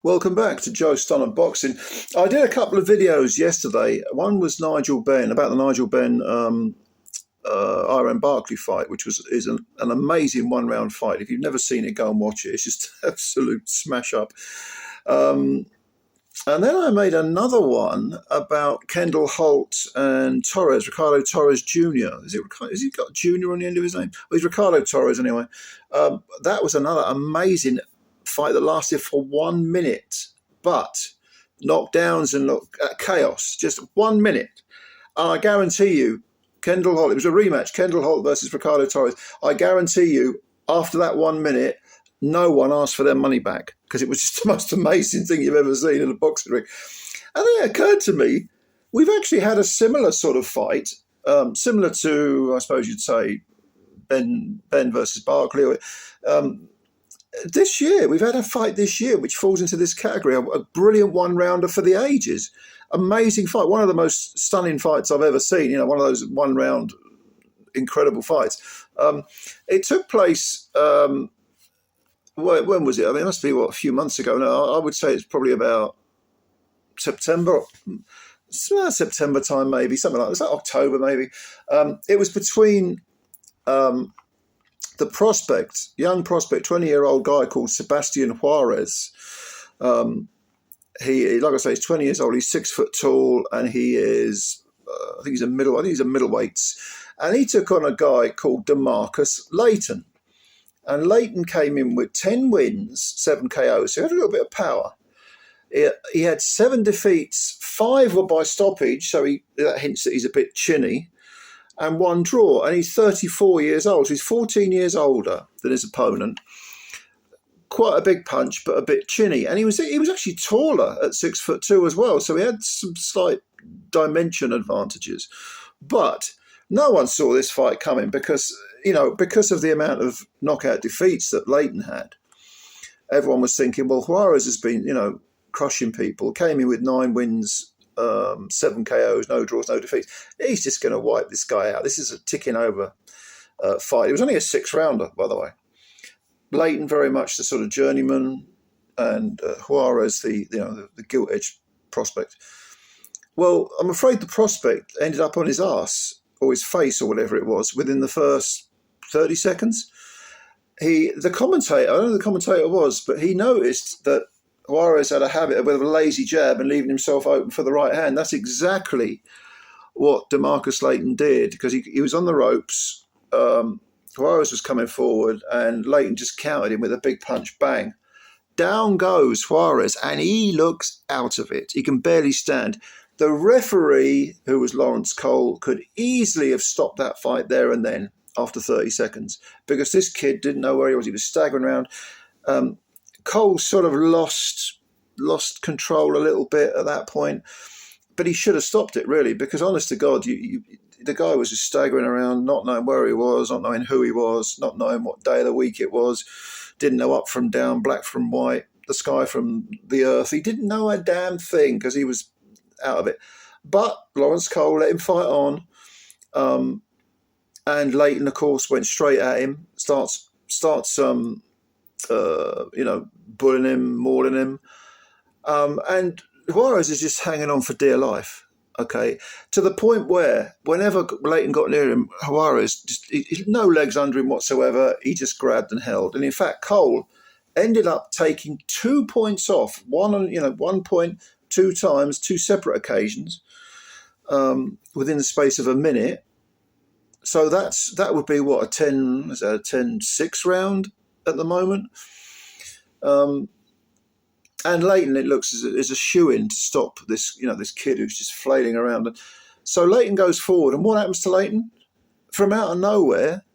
Welcome back to Joe Stunner Boxing. I did a couple of videos yesterday. One was Nigel Benn, about the Nigel Benn Iran Barkley fight, which is an amazing one-round fight. If you've never seen it, go and watch it. It's just absolute smash up. And then I made another one about Kendall Holt and Torres, Ricardo Torres Jr. Has he got Jr. on the end of his name? Well, he's Ricardo Torres anyway. That was another amazing fight that lasted for 1 minute, but knockdowns and chaos, just 1 minute. And I guarantee you, Kendall Holt, it was a rematch, Kendall Holt versus Ricardo Torres. I guarantee you, after that 1 minute, no one asked for their money back because it was just the most amazing thing you've ever seen in a boxing ring. And then it occurred to me, we've actually had a similar sort of fight, similar to, I suppose you'd say, Ben versus Barkley. This year, we've had a fight this year which falls into this category, a brilliant one-rounder for the ages. Amazing fight, one of the most stunning fights I've ever seen, one of those one-round incredible fights. It took place, when was it? I mean, it must be, a few months ago. No, I would say it's probably about September time, maybe, something like that. Was that October, maybe? It was between the prospect, young prospect, 20-year-old guy called Sebastian Juarez. He, like I say, he's 20 years old. He's 6 foot tall, and he is, I think he's a middleweight. And he took on a guy called DEMARCUS Layton. And Layton came in with 10 wins, 7 KOs. So he had a little bit of power. He had 7 defeats, 5 were by stoppage, so that hints that he's a bit chinny, and 1 draw. And he's 34 years old, so he's 14 years older than his opponent. Quite a big punch, but a bit chinny. And he was actually taller at 6'2" as well, so he had some slight dimension advantages. But no one saw this fight coming because of the amount of knockout defeats that Layton had. Everyone was thinking, well, Juarez has been, crushing people. Came in with 9 wins, 7 KOs, no draws, no defeats. He's just going to wipe this guy out. This is a ticking over fight. It was only a 6-rounder, by the way. Layton very much the sort of journeyman, and Juarez the gilt-edged prospect. Well, I'm afraid the prospect ended up on his ass or his face or whatever it was within the first 30 seconds. The commentator, I don't know who the commentator was, but he noticed that Juarez had a habit of a lazy jab and leaving himself open for the right hand. That's exactly what DeMarcus Layton did, because he was on the ropes. Juarez was coming forward, and Layton just countered him with a big punch. Bang. Down goes Juarez, and he looks out of it. He can barely stand. The referee, who was Lawrence Cole, could easily have stopped that fight there and then after 30 seconds, because this kid didn't know where he was. He was staggering around. Cole sort of lost control a little bit at that point, but he should have stopped it, really, because honest to God, the guy was just staggering around, not knowing where he was, not knowing who he was, not knowing what day of the week it was, didn't know up from down, black from white, the sky from the earth. He didn't know a damn thing because he was out of it. But Lawrence Cole let him fight on, and Layton, of course, went straight at him, starts bullying him, mauling him, and Juarez is just hanging on for dear life. Okay, to the point where whenever Layton got near him, Juarez no legs under him whatsoever. He just grabbed and held, and in fact, Cole ended up taking 2 points off, 1 point 2 times, 2 separate occasions, within the space of a minute. So that would be a 10-6 round at the moment. And Layton, it looks is a shoo-in to stop this kid who's just flailing around. So Layton goes forward, and what happens to Layton? From out of nowhere,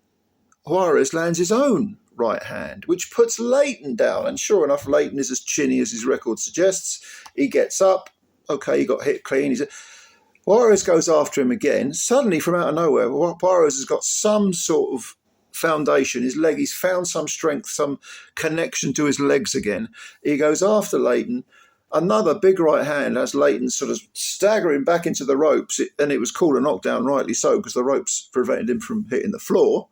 Juarez lands his own right hand, which puts Layton down. And sure enough, Layton is as chinny as his record suggests. He gets up. Okay, he got hit clean. Juarez goes after him again. Suddenly, from out of nowhere, Juarez has got some sort of foundation. His leg, he's found some strength, some connection to his legs again. He goes after Layton. Another big right hand as Layton sort of staggering back into the ropes. And it was called a knockdown, rightly so, because the ropes prevented him from hitting the floor.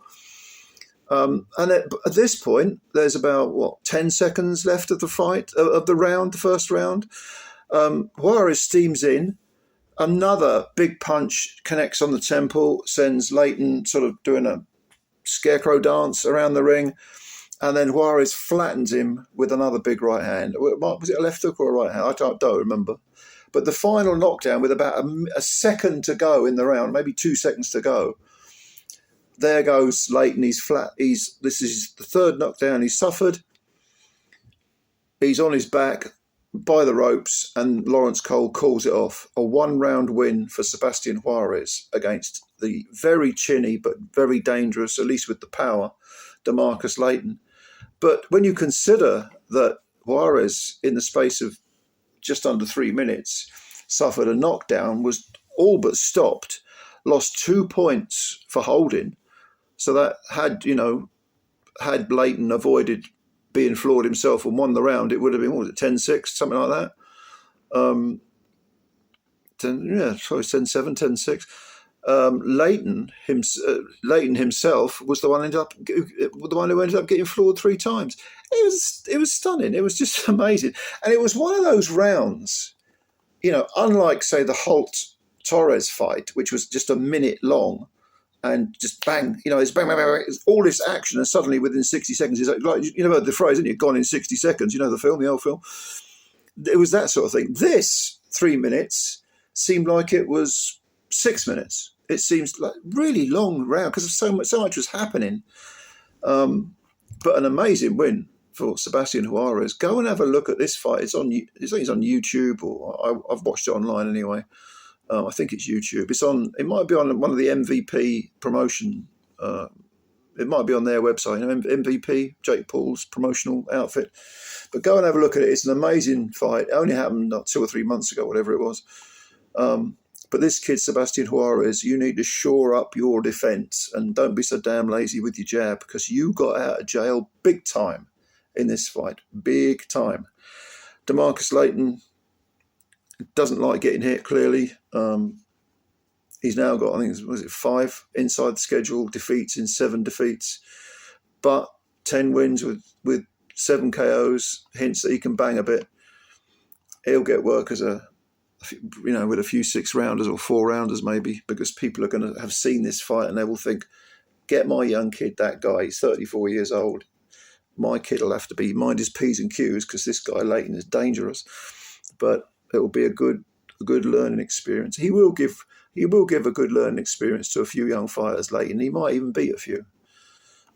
And at this point, there's about, 10 seconds left of the fight, of the round, the first round. Juarez steams in. Another big punch connects on the temple, sends Layton sort of doing a scarecrow dance around the ring. And then Juarez flattens him with another big right hand. Was it a left hook or a right hand? I don't remember. But the final knockdown with about a second to go in the round, maybe 2 seconds to go. There goes Layton. He's flat. This is the third knockdown he's suffered. He's on his back by the ropes, and Lawrence Cole calls it off. A 1-round win for Sebastian Juarez against the very chinny but very dangerous, at least with the power, DEMARCUS Layton. But when you consider that Juarez, in the space of just under 3 minutes, suffered a knockdown, was all but stopped, lost 2 points for holding. So that had Layton avoided being floored himself and won the round, it would have been, 10-6, something like that. 10-7, 10-6. Layton himself was the one who ended up getting floored 3 times. It was stunning. It was just amazing, and it was one of those rounds, unlike say the Holt-Torres fight, which was just a minute long, and just bang, it's bang, bang, bang, it's all this action, and suddenly within 60 seconds, it's like the phrase, isn't it? Gone in 60 seconds. The film, the old film. It was that sort of thing. This 3 minutes seemed like it was 6 minutes. It seems like really long round because so much was happening. But an amazing win for Sebastian Juarez. Go and have a look at this fight. It's on YouTube, or I've watched it online anyway. I think it's YouTube. It might be on one of the MVP promotion. It might be on their website. MVP, Jake Paul's promotional outfit. But go and have a look at it. It's an amazing fight. It only happened 2 or 3 months ago, whatever it was. But this kid, Sebastian Juarez, you need to shore up your defence and don't be so damn lazy with your jab, because you got out of jail big time in this fight. Big time. DeMarcus Layton doesn't like getting hit, clearly. He's now got, I think, 5 inside the schedule defeats in 7 defeats, but 10 wins with 7 KOs, hints that he can bang a bit. He'll get work as with a few 6-rounders or 4-rounders maybe, because people are going to have seen this fight and they will think, get my young kid, that guy, he's 34 years old. My kid will have to mind his P's and Q's because this guy Layton is dangerous. But it will be a good learning experience. He will give a good learning experience to a few young fighters, Layton. He might even beat a few.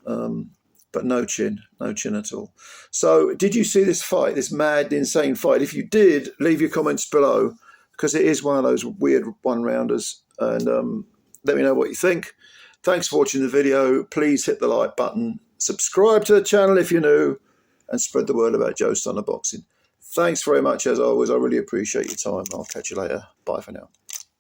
But no chin at all. So did you see this fight, this mad, insane fight? If you did, leave your comments below, because it is one of those weird one-rounders. And let me know what you think. Thanks for watching the video. Please hit the like button. Subscribe to the channel if you're new. And spread the word about Joe Stunner Boxing. Thanks very much, as always. I really appreciate your time. I'll catch you later. Bye for now.